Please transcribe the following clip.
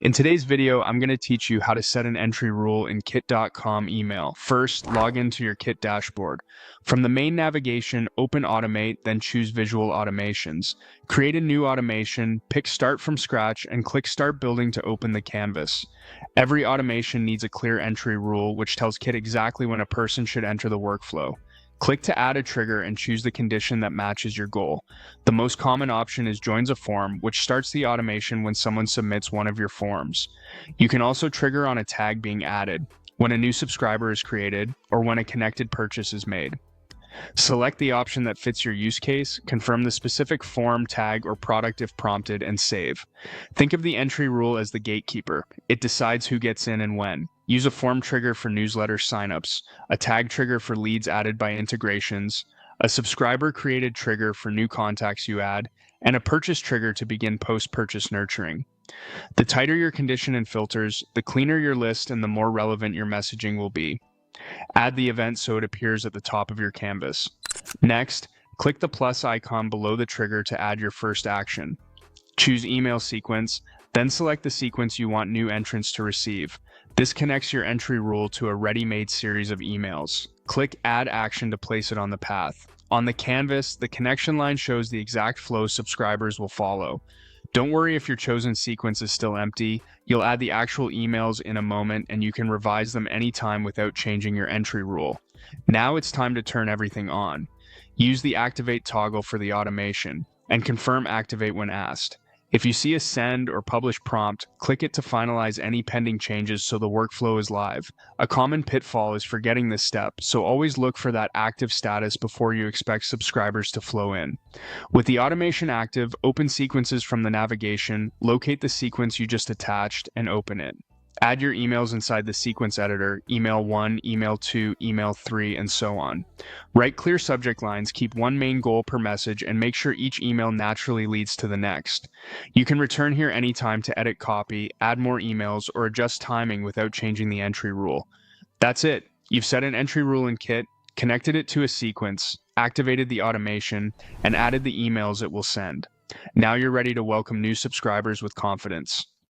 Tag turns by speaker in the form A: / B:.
A: In today's video, I'm going to teach you how to set an entry rule in kit.com email. First, log into your Kit dashboard. From the main navigation, open Automate, then choose Visual Automations. Create a new automation, pick Start from Scratch, and click Start Building to open the canvas. Every automation needs a clear entry rule, which tells Kit exactly when a person should enter the workflow. Click to add a trigger and choose the condition that matches your goal. The most common option is joins a form, which starts the automation when someone submits one of your forms. You can also trigger on a tag being added, when a new subscriber is created, or when a connected purchase is made. Select the option that fits your use case, confirm the specific form, tag, or product if prompted, and save. Think of the entry rule as the gatekeeper. It decides who gets in and when. Use a form trigger for newsletter signups, a tag trigger for leads added by integrations, a subscriber-created trigger for new contacts you add, and a purchase trigger to begin post-purchase nurturing. The tighter your condition and filters, the cleaner your list and the more relevant your messaging will be. Add the event so it appears at the top of your canvas. Next, click the plus icon below the trigger to add your first action. Choose email sequence, then select the sequence you want new entrants to receive. This connects your entry rule to a ready-made series of emails. Click Add Action to place it on the path. On the canvas, the connection line shows the exact flow subscribers will follow. Don't worry if your chosen sequence is still empty. You'll add the actual emails in a moment and you can revise them anytime without changing your entry rule. Now it's time to turn everything on. Use the Activate toggle for the automation and confirm Activate when asked. If you see a send or publish prompt, click it to finalize any pending changes so the workflow is live. A common pitfall is forgetting this step, so always look for that active status before you expect subscribers to flow in. With the automation active, open sequences from the navigation, locate the sequence you just attached, and open it. Add your emails inside the sequence editor, email 1, email 2, email 3, and so on. Write clear subject lines, keep one main goal per message, and make sure each email naturally leads to the next. You can return here anytime to edit copy, add more emails, or adjust timing without changing the entry rule. That's it. You've set an entry rule in Kit, connected it to a sequence, activated the automation, and added the emails it will send. Now you're ready to welcome new subscribers with confidence.